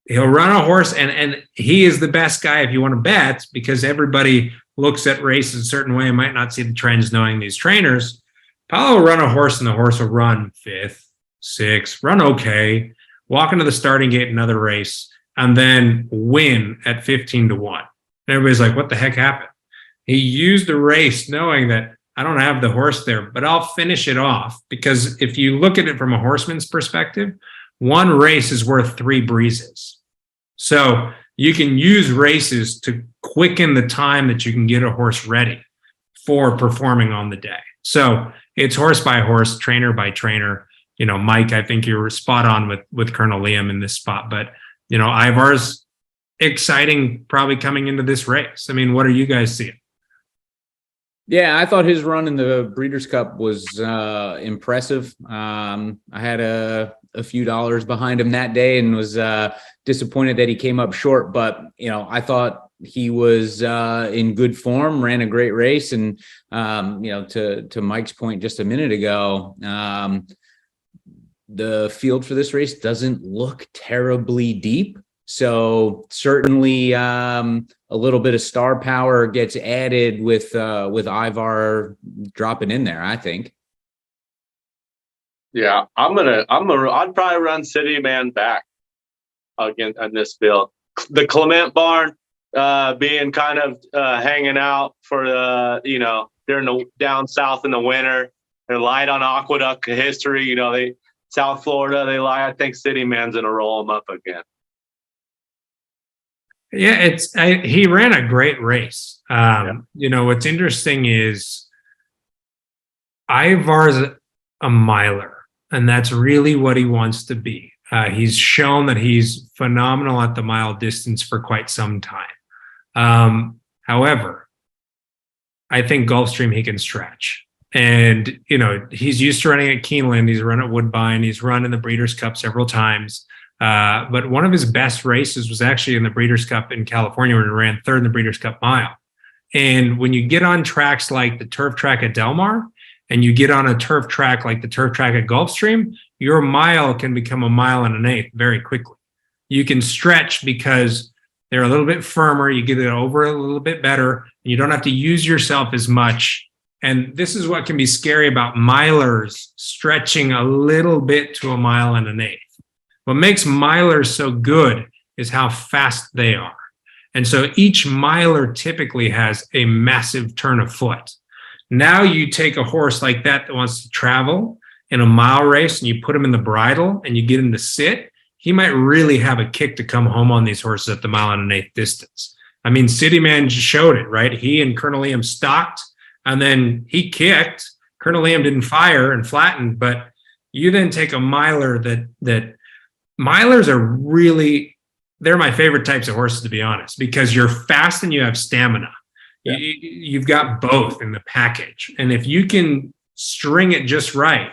He'll run a horse, and he is the best guy if you want to bet, because everybody looks at races a certain way and might not see the trends knowing these trainers. Paulo will run a horse, and the horse will run 5th, 6th, run okay, walk into the starting gate another race, and then win at 15 to 1. And everybody's like, what the heck happened? He used the race knowing that I don't have the horse there, but I'll finish it off. Because if you look at it from a horseman's perspective, one race is worth 3 breezes. So you can use races to quicken the time that you can get a horse ready for performing on the day. So it's horse by horse, trainer by trainer. Mike, I think you were spot on with Colonel Liam in this spot. But, Ivar's exciting probably coming into this race. I mean, what are you guys seeing? Yeah, I thought his run in the Breeders' Cup was impressive. I had a few dollars behind him that day and was disappointed that he came up short. But, I thought he was in good form, ran a great race. And, to Mike's point just a minute ago, the field for this race doesn't look terribly deep. So certainly a little bit of star power gets added with Ivar dropping in there, I think. Yeah, I'd probably run City Man back again on this field. The Clement barn being kind of hanging out for during the down south in the winter. They're light on aqueduct history. South Florida, they lie. I think City Man's gonna roll them up again. Yeah, he ran a great race. What's interesting is Ivar's a miler, and that's really what he wants to be. He's shown that he's phenomenal at the mile distance for quite some time. However, I think Gulfstream he can stretch. And, he's used to running at Keeneland. He's run at Woodbine. He's run in the Breeders' Cup several times. But one of his best races was actually in the Breeders' Cup in California, where he ran 3rd in the Breeders' Cup mile. And when you get on tracks like the turf track at Del Mar, and you get on a turf track like the turf track at Gulfstream, your mile can become a 1 1/8 very quickly. You can stretch because they're a little bit firmer. You get it over a little bit better, and you don't have to use yourself as much. And this is what can be scary about milers stretching a little bit to a 1 1/8. What makes milers so good is how fast they are. And so each miler typically has a massive turn of foot. Now you take a horse like that wants to travel in a mile race, and you put him in the bridle and you get him to sit, he might really have a kick to come home on these horses at the 1 1/8 distance. I mean, City Man just showed it, right? He and Colonel Liam stocked, and then he kicked. Colonel Liam didn't fire and flattened, but you then take a miler that milers are really, they're my favorite types of horses, to be honest, because you're fast and you have stamina. Yeah. You've got both in the package. And if you can string it just right,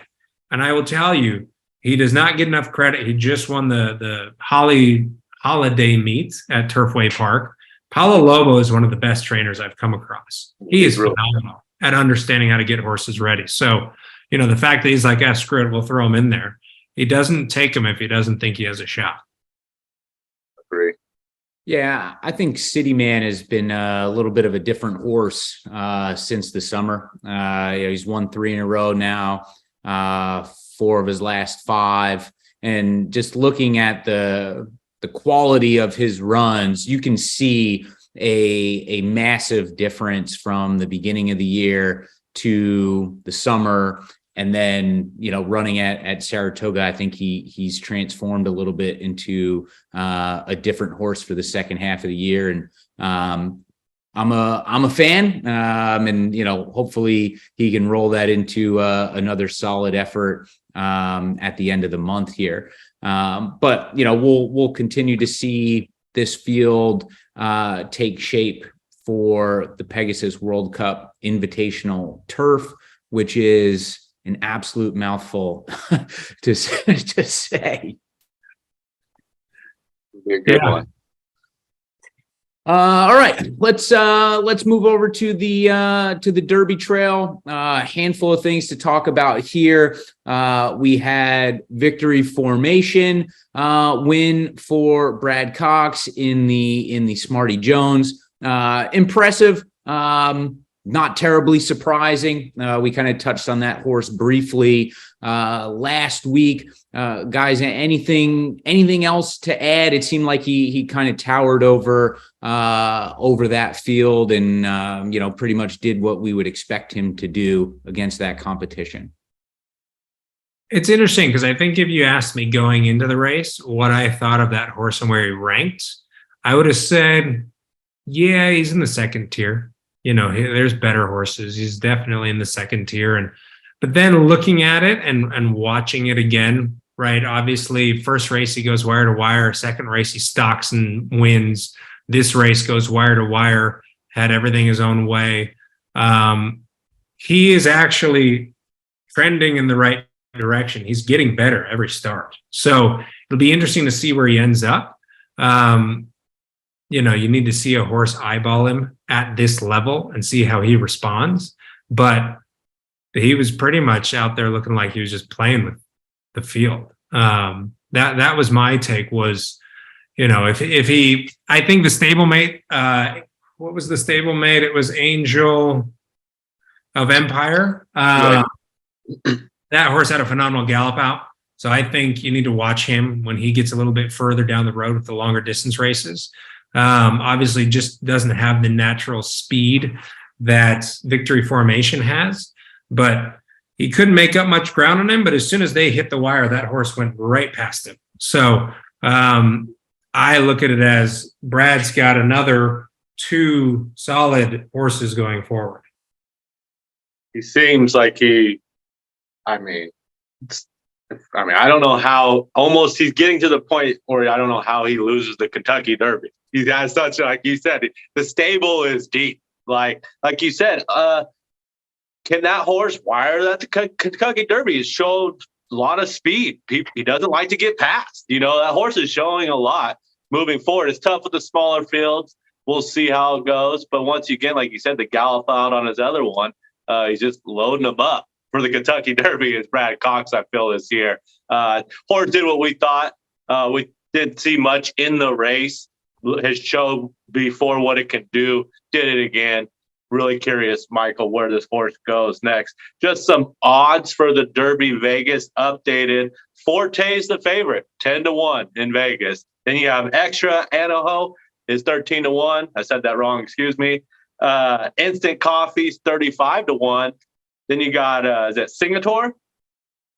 and I will tell you, he does not get enough credit. He just won the holiday meet at Turfway Park. Paulo Lobo is one of the best trainers I've come across. He is phenomenal at understanding how to get horses ready. So, the fact that he's like, screw it, we'll throw him in there. He doesn't take him if he doesn't think he has a shot. Agree. Yeah, I think City Man has been a little bit of a different horse since the summer. He's won 3 in a row now, 4 of his last 5. And just looking at the quality of his runs, you can see a massive difference from the beginning of the year to the summer. And then, running at Saratoga, I think he's transformed a little bit into a different horse for the second half of the year. And I'm a fan, and hopefully he can roll that into another solid effort at the end of the month here. But we'll continue to see this field take shape for the Pegasus World Cup Invitational Turf, which is an absolute mouthful to say. Be a good one. All right, let's move over to the Derby Trail. Handful of things to talk about here. We had Victory Formation win for Brad Cox in the Smarty Jones. Impressive. Not terribly surprising. We kind of touched on that horse briefly last week. Guys, anything else to add? It seemed like he kind of towered over that field and pretty much did what we would expect him to do against that competition. It's interesting because I think if you asked me going into the race what I thought of that horse and where he ranked, I would have said, yeah, he's in the second tier. There's better horses. He's definitely in the second tier. But then looking at it and watching it again, right? Obviously, first race he goes wire to wire. Second race he stalks and wins. This race goes wire to wire. Had everything his own way. He is actually trending in the right direction. He's getting better every start. So it'll be interesting to see where he ends up. You need to see a horse eyeball him at this level and see how he responds. But he was pretty much out there looking like he was just playing with the field. That was my take was, if he, I think the stablemate, what was the stablemate? It was Angel of Empire. That horse had a phenomenal gallop out. So I think you need to watch him when he gets a little bit further down the road with the longer distance races. Obviously just doesn't have the natural speed that Victory Formation has, but he couldn't make up much ground on him. But as soon as they hit the wire, that horse went right past him. So I look at it as Brad's got another 2 solid horses going forward. He seems like I don't know how almost he's getting to the point where I don't know how he loses the Kentucky Derby. He has such, like you said, the stable is deep. Like you said, can that horse wire that the Kentucky Derby? Has showed a lot of speed. He doesn't like to get past. That horse is showing a lot moving forward. It's tough with the smaller fields. We'll see how it goes. But once again, like you said, the gallop out on his other one, he's just loading them up for the Kentucky Derby is Brad Cox, I feel, this year. Horse did what we thought. We didn't see much in the race. Has showed before what it can do. Did it again. Really curious, Michael, where this horse goes next. Just some odds for the Derby Vegas updated. Forte's the favorite, 10-1 in Vegas. Then you have Extra Anaho is 13-1. I said that wrong, excuse me. Instant Coffee's 35-1. Then you got is that Singator?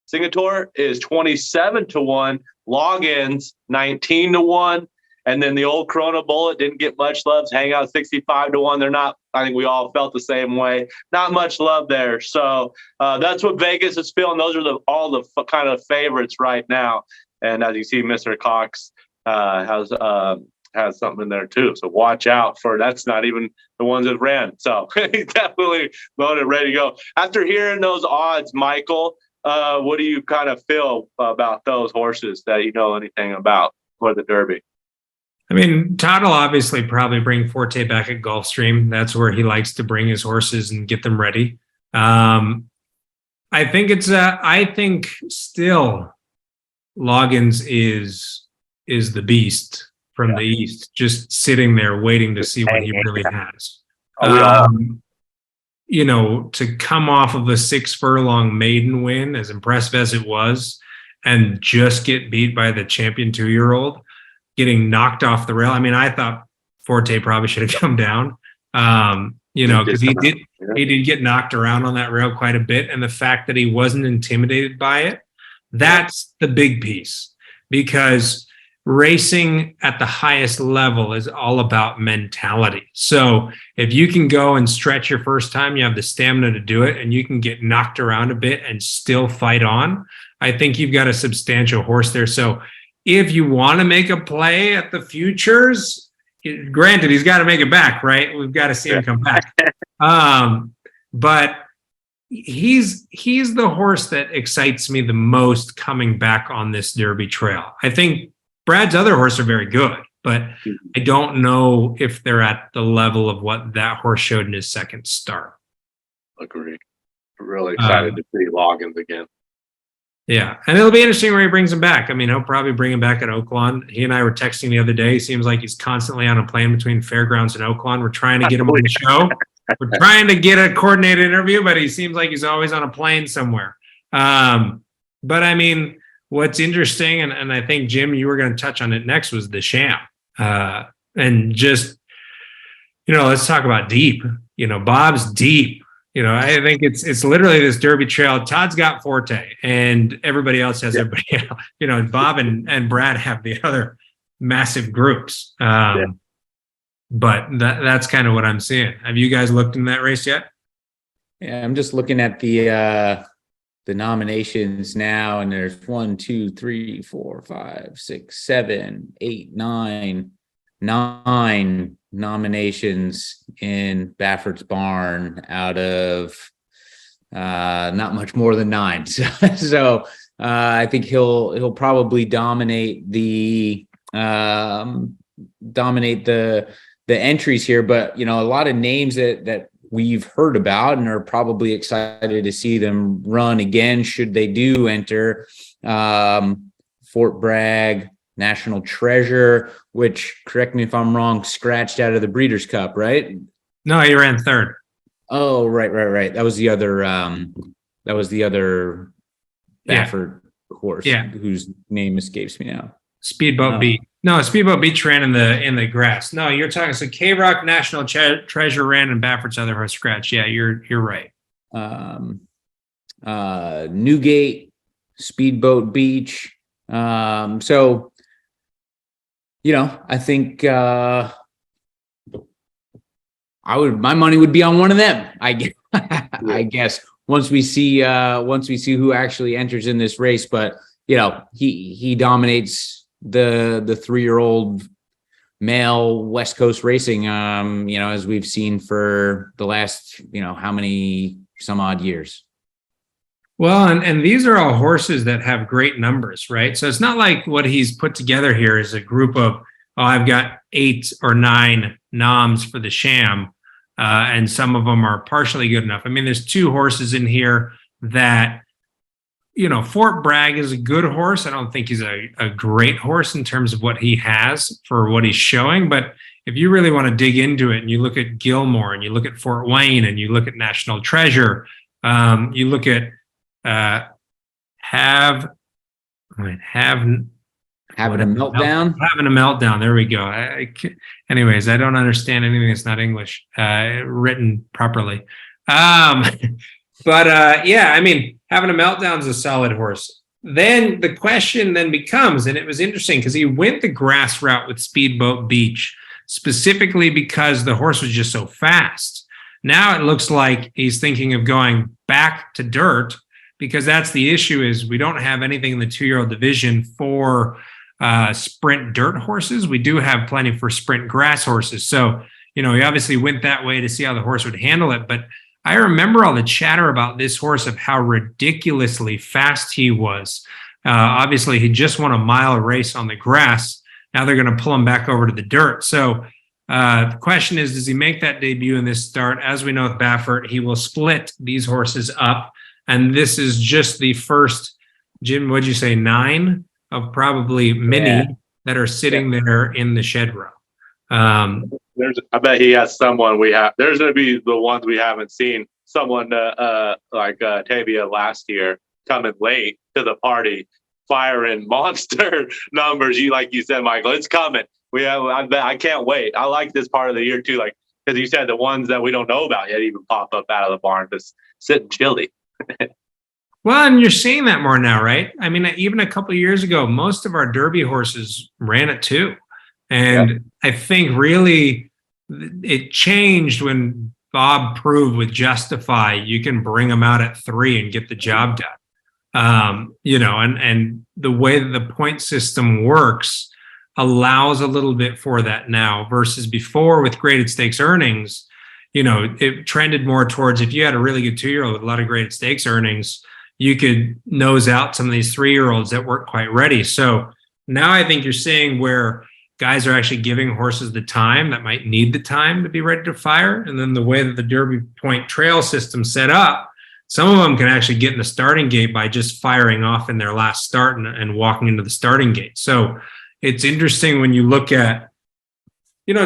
Singator is 27-1. Logins 19-1. And then the old Corona Bullet didn't get much love. Hangout 65-1. They're not, I think we all felt the same way. Not much love there. So that's what Vegas is feeling. Those are all the kind of favorites right now. And as you see, Mr. Cox has something in there too. So watch out for that's not even the ones that ran. So he's definitely loaded, ready to go. After hearing those odds, Michael, what do you kind of feel about those horses that you know anything about for the Derby? I mean, Todd will obviously probably bring Forte back at Gulfstream. That's where he likes to bring his horses and get them ready. I think still Loggins is the beast from the East, just sitting there waiting to see what he really has. To come off of a 6 furlong maiden win, as impressive as it was, and just get beat by the champion 2-year-old, getting knocked off the rail. I mean, I thought Forte probably should have come down, because he did get knocked around on that rail quite a bit. And the fact that he wasn't intimidated by it, that's the big piece. Because racing at the highest level is all about mentality. So if you can go and stretch your first time, you have the stamina to do it, and you can get knocked around a bit and still fight on, I think you've got a substantial horse there. So if you want to make a play at the futures, granted, he's got to make it back, right? We've got to see him come back. But he's the horse that excites me the most coming back on this Derby trail. I think Brad's other horses are very good, but I don't know if they're at the level of what that horse showed in his second start. Agreed. Really excited to see Loggins again. Yeah, and it'll be interesting where he brings him back. I mean, he'll probably bring him back at Oaklawn. He and I were texting the other day. He seems like he's constantly on a plane between Fairgrounds and Oaklawn. We're trying to get him on the show. We're trying to get a coordinated interview, but he seems like he's always on a plane somewhere. But I mean, what's interesting, and I think, Jim, you were going to touch on it next, was the Sham. And just, let's talk about deep. Bob's deep. I think it's literally this Derby trail. Todd's got Forte, and everybody else has everybody else. Bob and Brad have the other massive groups. But that's kind of what I'm seeing. Have you guys looked in that race yet? Yeah, I'm just looking at the nominations now, and there's 1, 2, 3, 4, 5, 6, 7, 8, 9 nominations in Baffert's barn out of not much more than 9. So I think he'll probably dominate the entries here. But a lot of names that we've heard about and are probably excited to see them run again should they do enter. Fort Bragg, National Treasure, which, correct me if I'm wrong, scratched out of the Breeders' Cup, right? No, he ran third. Oh, right. That was the other Baffert horse, whose name escapes me now. Speedboat Beach. No, Speedboat Beach ran in the grass. No, you're talking. So K-Rock, National Treasure ran, and Baffert's other horse scratched. Yeah, you're right. Newgate, Speedboat Beach. So, I think my money would be on one of them. I guess once we see who actually enters in this race, but he dominates the 3-year-old male West Coast racing, as we've seen for the last, how many some odd years. Well, and these are all horses that have great numbers, right? So it's not like what he's put together here is a group of, I've got 8 or 9 noms for the Sham, and some of them are partially good enough. I mean, there's 2 horses in here that, Fort Bragg is a good horse. I don't think he's a great horse in terms of what he has for what he's showing. But if you really want to dig into it and you look at Gilmore and you look at Fort Wayne and you look at National Treasure, you look at having a meltdown. There we go. Anyways, I don't understand anything that's not English written properly. But I mean, having a meltdown is a solid horse. Then the question then becomes, and it was interesting because he went the grass route with Speedboat Beach specifically because the horse was just so fast. Now it looks like he's thinking of going back to dirt, because that's the issue, is we don't have anything in the 2-year-old division for sprint dirt horses. We do have plenty for sprint grass horses. So, he obviously went that way to see how the horse would handle it. But I remember all the chatter about this horse of how ridiculously fast he was. Obviously, he just won a mile race on the grass. Now they're going to pull him back over to the dirt. So the question is, does he make that debut in this start? As we know with Baffert, he will split these horses up. And this is just the first, Jim, what'd you say, 9 of probably many that are sitting there in the shed row. I bet he has someone we have. There's going to be the ones we haven't seen. Someone like Tavia last year coming late to the party, firing monster numbers. Like you said, Michael, it's coming. I can't wait. I like this part of the year too, because you said the ones that we don't know about yet even pop up out of the barn, just sitting chilly. Well, and you're seeing that more now, right? I mean, even a couple of years ago, most of our Derby horses ran at 2. And I think really it changed when Bob proved with Justify, you can bring them out at 3 and get the job done. And the way that the point system works allows a little bit for that now versus before with graded stakes earnings. It trended more towards if you had a really good 2-year-old with a lot of graded stakes earnings, you could nose out some of these 3-year-olds that weren't quite ready. So now I think you're seeing where guys are actually giving horses the time that might need the time to be ready to fire. And then the way that the Derby point trail system set up, some of them can actually get in the starting gate by just firing off in their last start and walking into the starting gate. So it's interesting when you look at,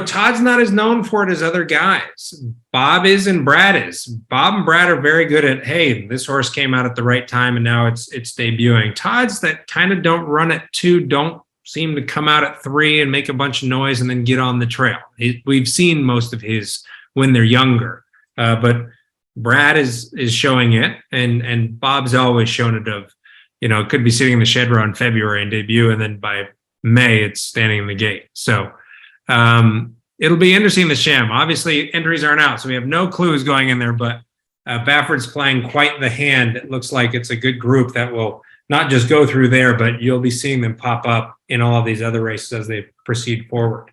Todd's not as known for it as other guys. Bob is and Brad is. Bob and Brad are very good at, hey, this horse came out at the right time and now it's debuting. Todd's that kind of don't run at 2, don't seem to come out at 3 and make a bunch of noise and then get on the trail. We've seen most of his when they're younger, but Brad is showing it, and Bob's always shown it of, it could be sitting in the shed row in February and debut, and then by May it's standing in the gate. So it'll be interesting to Sham. Obviously, entries aren't out, so we have no clues going in there, but Bafford's playing quite the hand. It looks like it's a good group that will not just go through there, but you'll be seeing them pop up in all of these other races as they proceed forward.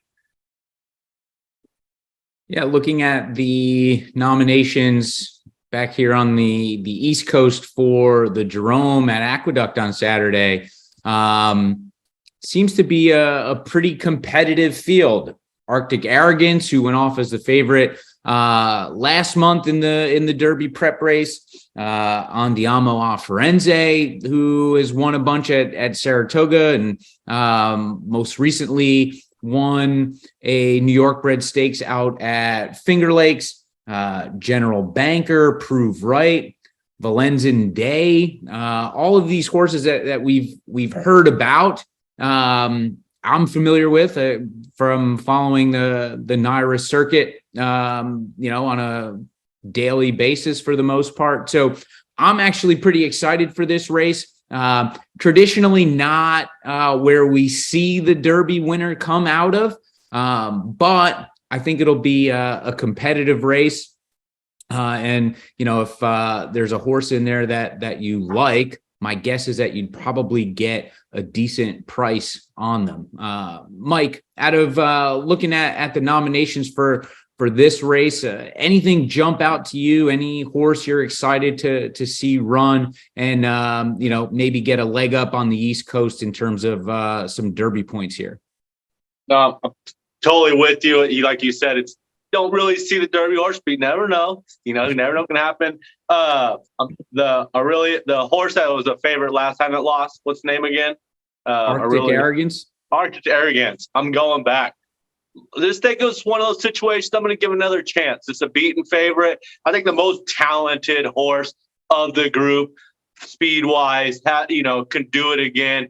Yeah, looking at the nominations back here on the East Coast for the Jerome at Aqueduct on Saturday, seems to be a pretty competitive field. Arctic Arrogance, who went off as the favorite last month in the Derby prep race. Andiamo a Firenze, who has won a bunch at Saratoga and most recently won a New York bred stakes out at Finger Lakes. General Banker, Prove Right, Valenzen Day, all of these horses that we've heard about. I'm familiar with from following the NYRA circuit, on a daily basis for the most part. So I'm actually pretty excited for this race. Traditionally not where we see the Derby winner come out of, but I think it'll be a competitive race. And if there's a horse in there that you like, my guess is that you'd probably get a decent price on them. Mike, out of looking at the nominations for this race, anything jump out to you? Any horse you're excited to see run and maybe get a leg up on the East Coast in terms of some Derby points here? No, I'm totally with you. Like you said, don't really see the Derby horse, but you never know. You never know what can happen. The horse that was a favorite last time it lost, what's the name again? Arctic Arrogance. Arctic Arrogance. I'm going back. This thing was one of those situations. I'm going to give another chance. It's a beaten favorite. I think the most talented horse of the group, speed wise, can do it again.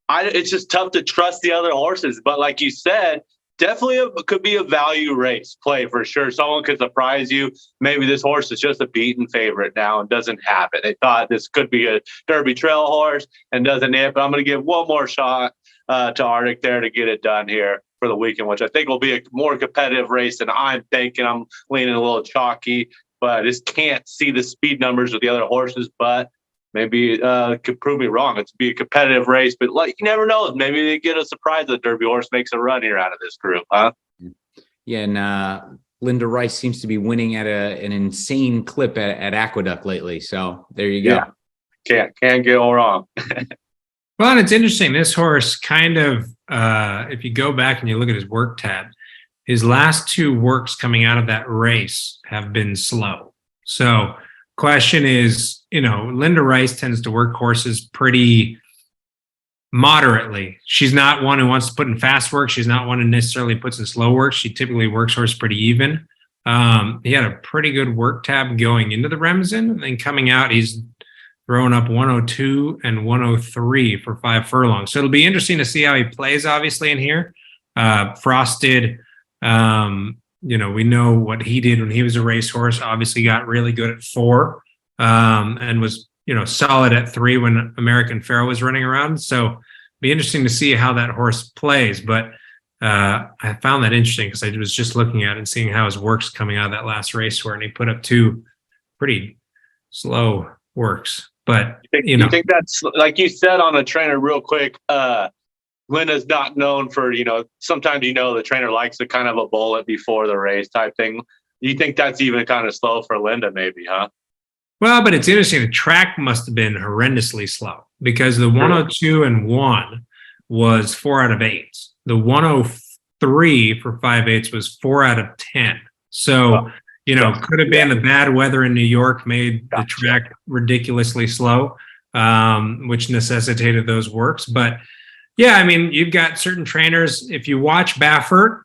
It's just tough to trust the other horses, but like you said, definitely could be a value race play for sure. Someone could surprise you. Maybe this horse is just a beaten favorite now and doesn't have it. They thought this could be a Derby trail horse and doesn't it. But I'm going to give one more shot to Arctic there to get it done here for the weekend, which I think will be a more competitive race than I'm thinking. I'm leaning a little chalky, but I just can't see the speed numbers of the other horses. But maybe could prove me wrong. It's be a competitive race, but you never know. Maybe they get a surprise that Derby horse makes a run here out of this group, huh? Yeah, and Linda Rice seems to be winning at an insane clip at Aqueduct lately. So there you go. Yeah. Can't go wrong. Well, and it's interesting. This horse kind of, if you go back and you look at his work tab, his last 2 works coming out of that race have been slow. So question is, Linda Rice tends to work horses pretty moderately. She's not one who wants to put in fast work. She's not one who necessarily puts in slow work. She typically works horse pretty even. He had a pretty good work tab going into the Remsen, and then coming out, he's throwing up 102 and 103 for 5 furlongs. So it'll be interesting to see how he plays, obviously, in here. Frosted, we know what he did when he was a racehorse. Obviously got really good at 4 and was solid at 3 when American Pharoah was running around. So be interesting to see how that horse plays. But I found that interesting because I was just looking at it and seeing how his works coming out of that last race where he put up 2 pretty slow works. But you think that's, like you said on a trainer real quick, Linda's not known for, sometimes the trainer likes a kind of a bullet before the race type thing. You think that's even kind of slow for Linda maybe, huh? Well, but it's interesting. The track must have been horrendously slow because the 102 and 1 was 4 out of 8. The 103 for 5/8 was 4 out of 10. So, could have been the bad weather in New York made the track ridiculously slow, which necessitated those works. But yeah, I mean, you've got certain trainers. If you watch Baffert,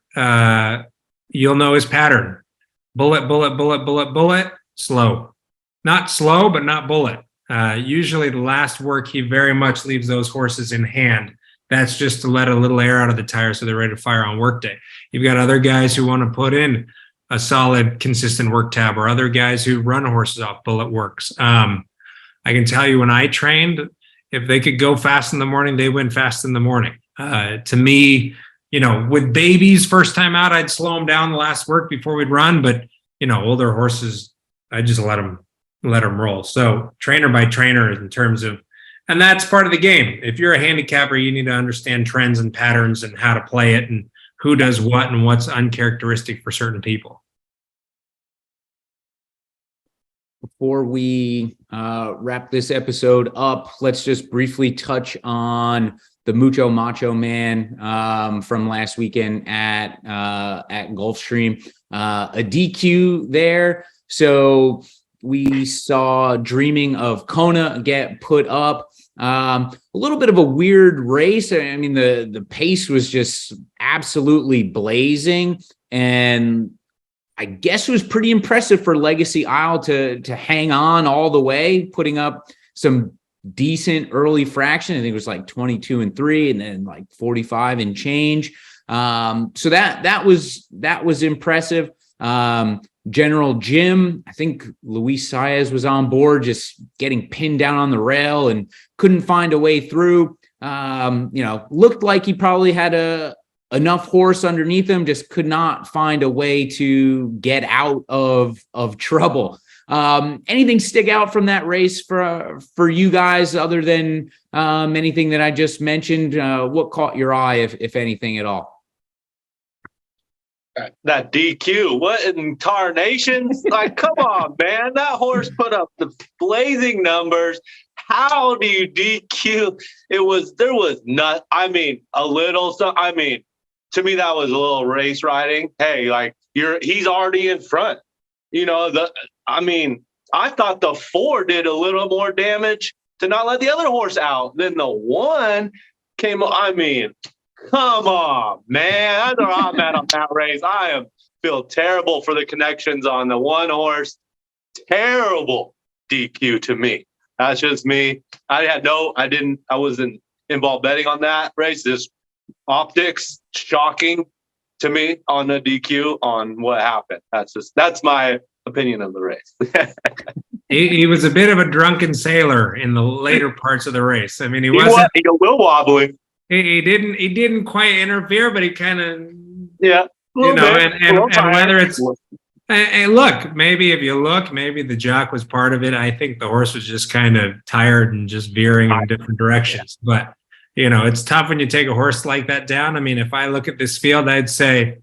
you'll know his pattern. Bullet, bullet, bullet, bullet, bullet, slow. Not slow, but not bullet. Usually the last work, he very much leaves those horses in hand. That's just to let a little air out of the tire so they're ready to fire on work day. You've got other guys who want to put in a solid, consistent work tab, or other guys who run horses off bullet works. I can tell you when I trained, if they could go fast in the morning, they went fast in the morning. To me, with babies first time out, I'd slow them down the last work before we'd run. But, older horses, I just let them roll. So trainer by trainer in terms of, and that's part of the game. If you're a handicapper, you need to understand trends and patterns and how to play it and who does what and what's uncharacteristic for certain people. Before we wrap this episode up, let's just briefly touch on the Mucho Macho Man from last weekend at Gulfstream. A DQ there. So we saw Dreaming of Kona get put up. A little bit of a weird race. I mean, the pace was just absolutely blazing, and I guess it was pretty impressive for Legacy Isle to hang on all the way, putting up some decent early fraction. I think it was like 22 and 3, and then like 45 and change. So that was impressive. General Jim, I think Luis Saez was on board, just getting pinned down on the rail and couldn't find a way through. Looked like he probably had enough horse underneath him, just could not find a way to get out of trouble. Anything stick out from that race for you guys other than anything that I just mentioned? What caught your eye, if anything at all? That DQ, what in tarnation? Like, come on, man. That horse put up the blazing numbers. How do you DQ? There was not, to me, that was a little race riding. Hey, like he's already in front. I thought the 4 did a little more damage to not let the other horse out than the 1 came. Come on, man. That's where I'm at on that race. I feel terrible for the connections on the 1 horse. Terrible DQ to me. That's just me. I wasn't involved betting on that race. This optics shocking to me on the DQ on what happened. That's my opinion of the race. He was a bit of a drunken sailor in the later parts of the race. I mean, he was a little wobbly. He didn't quite interfere, but he kind of and whether it's and look, maybe if you look, maybe the jock was part of it. I think the horse was just kind of tired and just veering in different directions. But it's tough when you take a horse like that down. I mean, if I look at this field, I'd say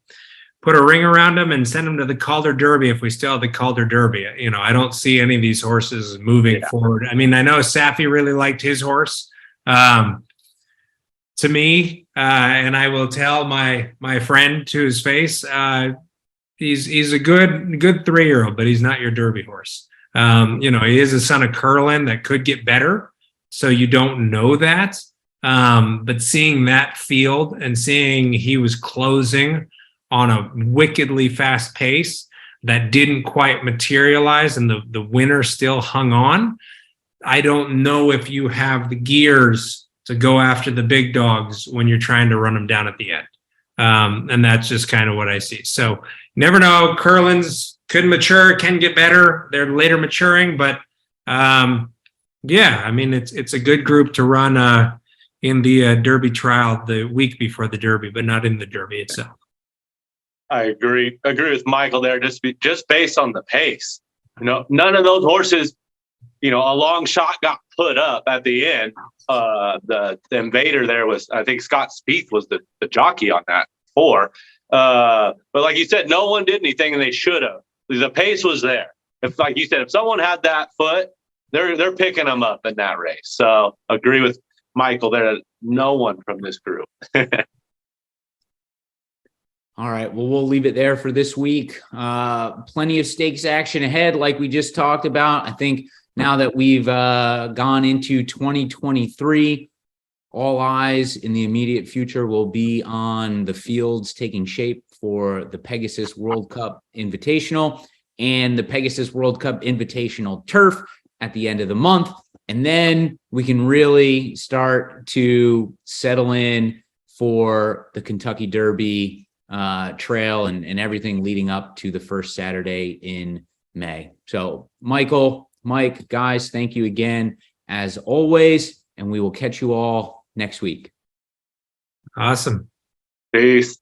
put a ring around him and send him to the Calder Derby if we still have the Calder Derby. I don't see any of these horses moving forward. I mean, I know Safi really liked his horse. To me, and I will tell my friend to his face, he's a good 3-year-old, but he's not your Derby horse. He is a son of Curlin that could get better, so you don't know that. But seeing that field and seeing he was closing on a wickedly fast pace that didn't quite materialize, and the winner still hung on. I don't know if you have the gears to go after the big dogs when you're trying to run them down at the end. And that's just kind of what I see. So never know. Curlins could mature, can get better. They're later maturing, but Yeah, I mean it's a good group to run in the Derby trial the week before the Derby, but not in the Derby itself. I agree with Michael there. Just based on the pace, none of those horses, a long shot got put up at the end. The Invader there was, I think Scott Spieth was the jockey on that but like you said, no one did anything, and they should have. The pace was there. If, like you said, if someone had that foot, they're picking them up in that race. So agree with Michael there. No one from this group. All right. Well, we'll leave it there for this week. Plenty of stakes action ahead, like we just talked about. I think now that we've gone into 2023, all eyes in the immediate future will be on the fields taking shape for the Pegasus World Cup Invitational and the Pegasus World Cup Invitational Turf at the end of the month. And then we can really start to settle in for the Kentucky Derby trail and everything leading up to the first Saturday in May. So Michael, Mike, guys, thank you again as always, and we will catch you all next week. Awesome. Peace.